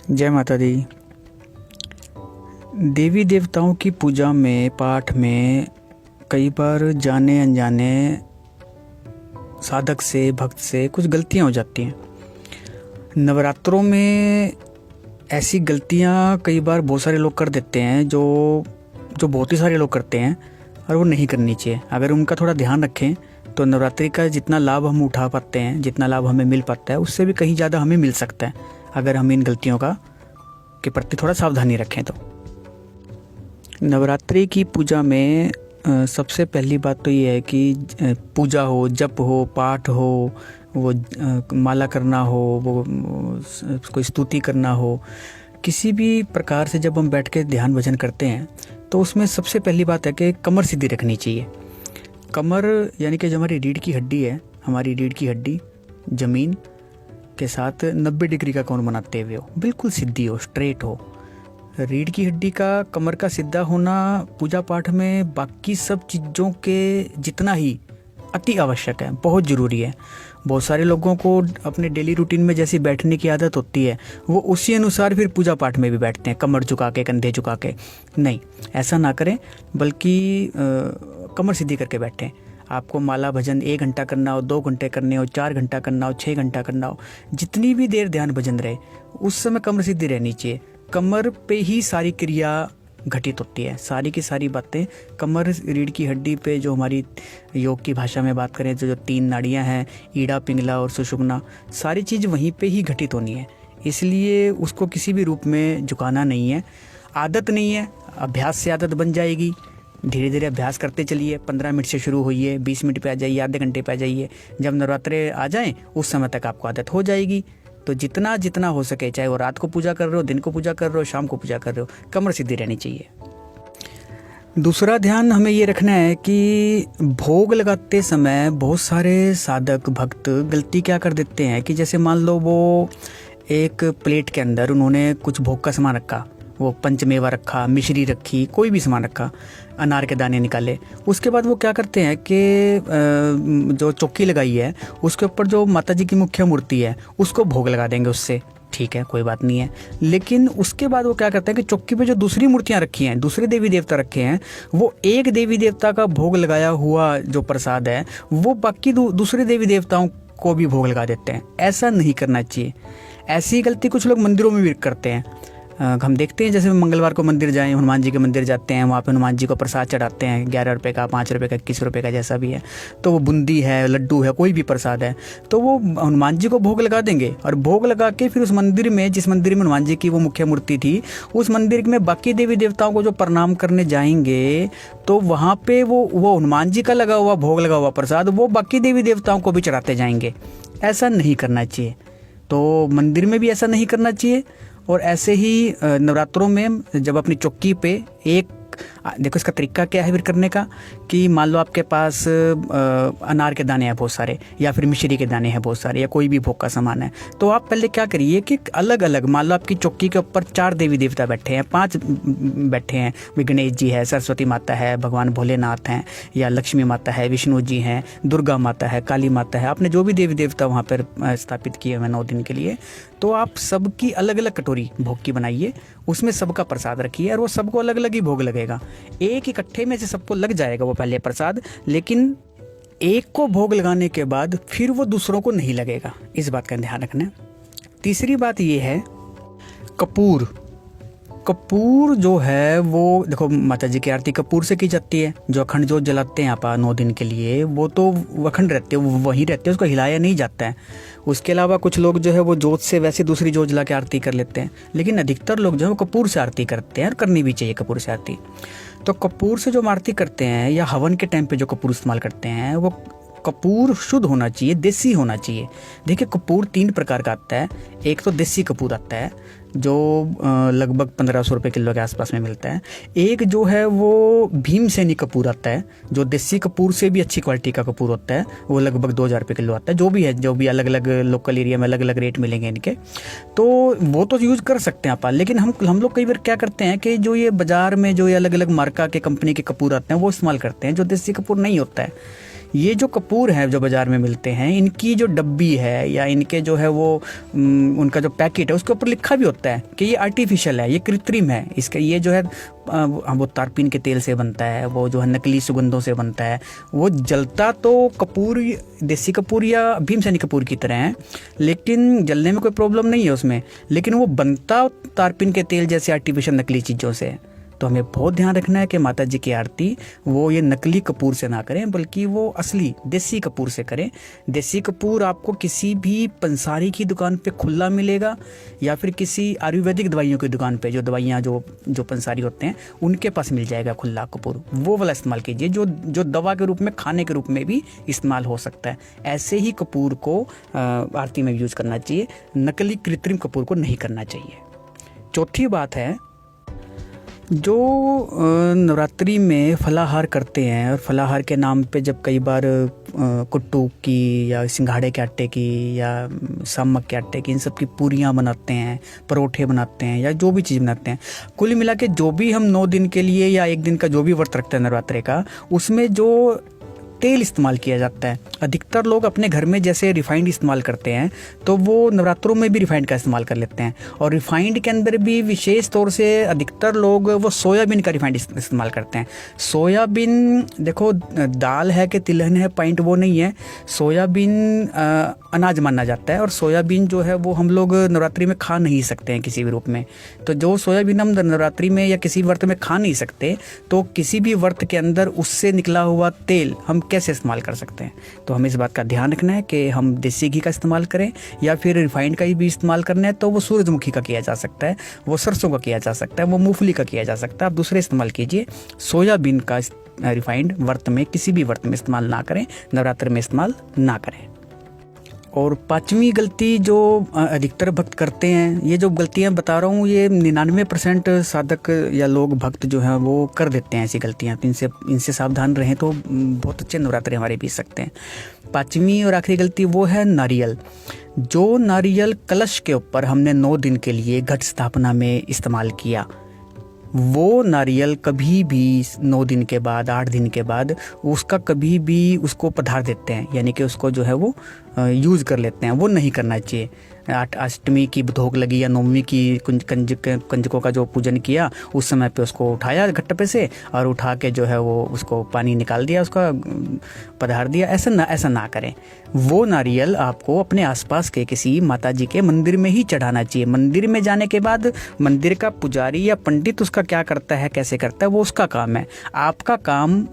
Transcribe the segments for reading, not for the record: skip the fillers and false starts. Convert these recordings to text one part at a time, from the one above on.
जय माता दी। देवी देवताओं की पूजा में, पाठ में कई बार जाने अनजाने साधक से, भक्त से कुछ गलतियां हो जाती हैं। नवरात्रों में ऐसी गलतियां कई बार बहुत सारे लोग कर देते हैं जो बहुत ही सारे लोग करते हैं, और वो नहीं करनी चाहिए। अगर उनका थोड़ा ध्यान रखें तो नवरात्रि का जितना लाभ हम उठा पाते हैं, जितना लाभ हमें मिल पाता है, उससे भी कहीं ज़्यादा हमें मिल सकता है, अगर हम इन गलतियों के प्रति थोड़ा सावधानी रखें तो। नवरात्रि की पूजा में सबसे पहली बात तो ये है कि पूजा हो, जप हो, पाठ हो, वो माला करना हो, वो कोई स्तुति करना हो, किसी भी प्रकार से जब हम बैठ के ध्यान भजन करते हैं तो उसमें सबसे पहली बात है कि कमर सीधी रखनी चाहिए। कमर यानी कि जो हमारी रीढ़ की हड्डी है, हमारी रीढ़ की हड्डी ज़मीन के साथ 90 डिग्री का कोण बनाते हुए हो, बिल्कुल सीधी हो, स्ट्रेट हो। रीढ़ की हड्डी का, कमर का सीधा होना पूजा पाठ में बाकी सब चीज़ों के जितना ही अति आवश्यक है, बहुत ज़रूरी है। बहुत सारे लोगों को अपने डेली रूटीन में जैसी बैठने की आदत होती है, वो उसी अनुसार फिर पूजा पाठ में भी बैठते हैं, कमर झुका के, कंधे झुका के। नहीं, ऐसा ना करें, बल्कि कमर सीधी करके बैठें। आपको माला भजन 1 घंटा करना हो, 2 घंटे करने हो, 4 घंटा करना हो, 6 घंटा करना हो, जितनी भी देर ध्यान भजन रहे, उस समय कमर सीधी रहनी चाहिए। कमर पे ही सारी क्रिया घटित होती है, सारी की सारी बातें कमर, रीढ़ की हड्डी पे, जो हमारी योग की भाषा में बात करें तो जो 3 नाड़ियां हैं, ईड़ा, पिंगला और सुषुम्ना, सारी चीज़ वहीं पे ही घटित होनी है। इसलिए उसको किसी भी रूप में झुकाना नहीं है। आदत नहीं है, अभ्यास से आदत बन जाएगी। धीरे धीरे अभ्यास करते चलिए। 15 मिनट से शुरू होइए, 20 मिनट पे आ जाइए, आधे घंटे पे आ जाइए। जब नवरात्रे आ जाएं उस समय तक आपको आदत हो जाएगी। तो जितना जितना हो सके, चाहे वो रात को पूजा कर रहे हो, दिन को पूजा कर रहे हो, शाम को पूजा कर रहे हो, कमर सीधी रहनी चाहिए। दूसरा ध्यान हमें ये रखना है कि भोग लगाते समय बहुत सारे साधक भक्त गलती क्या कर देते हैं कि जैसे मान लो वो एक प्लेट के अंदर उन्होंने कुछ भोग का सामान रखा, वो पंचमेवा रखा, मिश्री रखी, कोई भी सामान रखा, अनार के दाने निकाले। उसके बाद वो क्या करते हैं कि जो चौकी लगाई है उसके ऊपर जो माता जी की मुख्य मूर्ति है उसको भोग लगा देंगे उससे। ठीक है, कोई बात नहीं है। लेकिन उसके बाद वो क्या करते हैं कि चौकी पे जो दूसरी मूर्तियां रखी हैं, दूसरे देवी देवता रखे हैं, वो एक देवी देवता का भोग लगाया हुआ जो प्रसाद है वो बाकी दूसरे देवी देवताओं को भी भोग लगा देते हैं। ऐसा नहीं करना चाहिए। ऐसी गलती कुछ लोग मंदिरों में भी करते हैं। हम देखते हैं, जैसे मंगलवार को मंदिर जाएं, हनुमान जी के मंदिर जाते हैं, वहाँ पे हनुमान जी को प्रसाद चढ़ाते हैं, 11 रुपये का, 5 रुपये का, 21 रुपये का, जैसा भी है। तो वो बूंदी है, लड्डू है, कोई भी प्रसाद है, तो वो हनुमान जी को भोग लगा देंगे। और भोग लगा के फिर उस मंदिर में, जिस मंदिर में हनुमान जी की वो मुख्य मूर्ति थी, उस मंदिर में बाकी देवी देवताओं को जो प्रणाम करने जाएंगे तो वहाँ पे वो हनुमान जी का लगा हुआ, भोग लगा हुआ प्रसाद वो बाकी देवी देवताओं को भी चढ़ाते जाएंगे। ऐसा नहीं करना चाहिए। तो मंदिर में भी ऐसा नहीं करना चाहिए। और ऐसे ही नवरात्रों में जब अपनी चौकी पे एक, देखो इसका तरीका क्या है फिर करने का, कि मान लो आपके पास अनार के दाने हैं बहुत सारे, या फिर मिश्री के दाने हैं बहुत सारे, या कोई भी भोग का सामान है, तो आप पहले क्या करिए कि अलग अलग, मान लो आपकी चौकी के ऊपर 4 देवी देवता बैठे हैं, 5 बैठे हैं, गणेश जी है, सरस्वती माता है, भगवान भोलेनाथ हैं, या लक्ष्मी माता है, विष्णु जी हैं, दुर्गा माता है, काली माता है, आपने जो भी देवी देवता वहाँ पर स्थापित किए हुए 9 दिन के लिए, तो आप सबकी अलग अलग कटोरी भोग की बनाइए, उसमें सबका प्रसाद रखिए, और वो सबको अलग अलग ही भोग लगेगा। एक इकट्ठे में से सबको लग जाएगा वो पहले प्रसाद, लेकिन एक को भोग लगाने के बाद फिर वो दूसरों को नहीं लगेगा। इस बात का ध्यान रखना। तीसरी बात ये है, कपूर जो है वो, देखो माता जी की आरती कपूर से की जाती है। जो अखंड जोत जलाते हैं आप 9 दिन के लिए, वो तो अखंड रहते हैं, वो वहीं रहते हैं, उसको हिलाया नहीं जाता है। उसके अलावा कुछ लोग जो है वो जोत से वैसे दूसरी जोत जला के आरती कर लेते हैं, लेकिन अधिकतर लोग जो है वो कपूर से आरती करते हैं, और करनी भी चाहिए कपूर से आरती। तो कपूर से जो आरती करते हैं या हवन के टाइम पे जो कपूर इस्तेमाल करते हैं, वो कपूर शुद्ध होना चाहिए, देसी होना चाहिए। देखिए, कपूर 3 प्रकार का आता है। एक तो देसी कपूर आता है जो लगभग 1500 रुपये किलो के आसपास में मिलता है। एक जो है वो भीमसेनी कपूर आता है, जो देसी कपूर से भी अच्छी क्वालिटी का कपूर होता है, वो लगभग 2000 रुपये किलो आता है। जो भी है, जो भी अलग अलग लोकल एरिया में अलग अलग रेट मिलेंगे इनके, तो वो तो यूज़ कर सकते हैं आप। लेकिन हम लोग कई बार क्या करते हैं कि जो ये बाज़ार में जो ये अलग अलग मार्का के कंपनी के कपूर आते हैं वो इस्तेमाल करते हैं, जो देसी कपूर नहीं होता है। ये जो कपूर है जो बाज़ार में मिलते हैं, इनकी जो डब्बी है या इनके जो है वो उनका जो पैकेट है उसके ऊपर लिखा भी होता है कि ये आर्टिफिशियल है, ये कृत्रिम है। इसका ये जो है वो तारपीन के तेल से बनता है, वो जो है नकली सुगंधों से बनता है। वो जलता तो कपूर, देसी कपूर या भीमसेनी कपूर की तरह है, लेकिन जलने में कोई प्रॉब्लम नहीं है उसमें, लेकिन वो बनता तारपीन के तेल जैसे आर्टिफिशियल नकली चीज़ों से है। तो हमें बहुत ध्यान रखना है कि माता जी की आरती वो ये नकली कपूर से ना करें, बल्कि वो असली देसी कपूर से करें। देसी कपूर आपको किसी भी पंसारी की दुकान पे खुला मिलेगा, या फिर किसी आयुर्वेदिक दवाइयों की दुकान पे, जो दवाइयाँ जो पंसारी होते हैं उनके पास मिल जाएगा खुला कपूर। वो वाला इस्तेमाल कीजिए जो दवा के रूप में, खाने के रूप में भी इस्तेमाल हो सकता है। ऐसे ही कपूर को आरती में यूज़ करना चाहिए, नकली कृत्रिम कपूर को नहीं करना चाहिए। चौथी बात है, जो नवरात्रि में फलाहार करते हैं, और फलाहार के नाम पे जब कई बार कुट्टू की या सिंघाड़े के आटे की या सामक के आटे की, इन सब की पूरियाँ बनाते हैं, परोठे बनाते हैं, या जो भी चीज़ बनाते हैं, कुल मिला के जो भी हम 9 दिन के लिए या 1 दिन का जो भी व्रत रखते हैं नवरात्रि का, उसमें जो तेल इस्तेमाल किया जाता है, अधिकतर लोग अपने घर में जैसे रिफाइंड इस्तेमाल करते हैं, तो वो नवरात्रों में भी रिफाइंड का इस्तेमाल कर लेते हैं। और रिफाइंड के अंदर भी विशेष तौर से अधिकतर लोग वो सोयाबीन का रिफाइंड इस्तेमाल करते हैं। सोयाबीन, देखो दाल है कि तिलहन है, पॉइंट वो नहीं है। सोयाबीन अनाज माना जाता है, और सोयाबीन जो है वो हम लोग नवरात्रि में खा नहीं सकते हैं किसी भी रूप में। तो जो सोयाबीन हम नवरात्रि में या किसी व्रत में खा नहीं सकते, तो किसी भी व्रत के अंदर उससे निकला हुआ तेल हम कैसे इस्तेमाल कर सकते हैं। तो हमें इस बात का ध्यान रखना है कि हम देसी घी का इस्तेमाल करें, या फिर रिफाइंड का भी इस्तेमाल करना है तो वो सूरजमुखी का किया जा सकता है, वो सरसों का किया जा सकता है, वो मूंगफली का किया जा सकता है। आप दूसरे इस्तेमाल कीजिए। सोयाबीन का रिफाइंड व्रत में, किसी भी व्रत में इस्तेमाल ना करें, नवरात्र में इस्तेमाल ना करें। और 5वीं गलती जो अधिकतर भक्त करते हैं, ये जो गलतियाँ बता रहा हूँ, ये 99% साधक या लोग भक्त जो हैं वो कर देते हैं ऐसी गलतियाँ। तो इनसे सावधान रहें तो बहुत अच्छे नवरात्रे हमारे बीत सकते हैं। 5वीं और आखिरी गलती वो है नारियल। जो नारियल कलश के ऊपर हमने 9 दिन के लिए घट स्थापना में इस्तेमाल किया, वो नारियल कभी भी 9 दिन के बाद, 8 दिन के बाद उसका कभी भी उसको पधार देते हैं, यानी कि उसको जो है वो यूज़ कर लेते हैं। वो नहीं करना चाहिए। अष्टमी की भोग लगी या नवमी की कंजकों का जो पूजन किया, उस समय पे उसको उठाया घट्ट पे से, और उठा के जो है वो उसको पानी निकाल दिया, उसका पधार दिया। ऐसा ना करें। वो नारियल आपको अपने आसपास के किसी माता जी के मंदिर में ही चढ़ाना चाहिए। मंदिर में जाने के बाद मंदिर का पुजारी या पंडित उसका क्या करता है, कैसे करता है, वो उसका काम है। आपका काम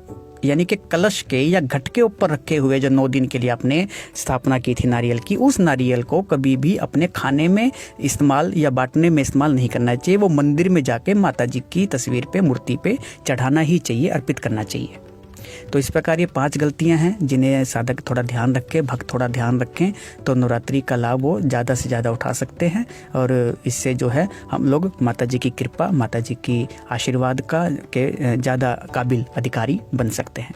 यानी कि कलश के या घट के ऊपर रखे हुए जो 9 दिन के लिए आपने स्थापना की थी नारियल की, उस नारियल को कभी भी अपने खाने में इस्तेमाल या बांटने में इस्तेमाल नहीं करना चाहिए। वो मंदिर में जाके माता जी की तस्वीर पे, मूर्ति पे चढ़ाना ही चाहिए, अर्पित करना चाहिए। तो इस प्रकार ये 5 गलतियां हैं जिन्हें साधक थोड़ा ध्यान रखें, भक्त थोड़ा ध्यान रखें, तो नवरात्रि का लाभ वो ज़्यादा से ज़्यादा उठा सकते हैं। और इससे जो है हम लोग माता जी की कृपा, माता जी की आशीर्वाद का के ज़्यादा काबिल अधिकारी बन सकते हैं।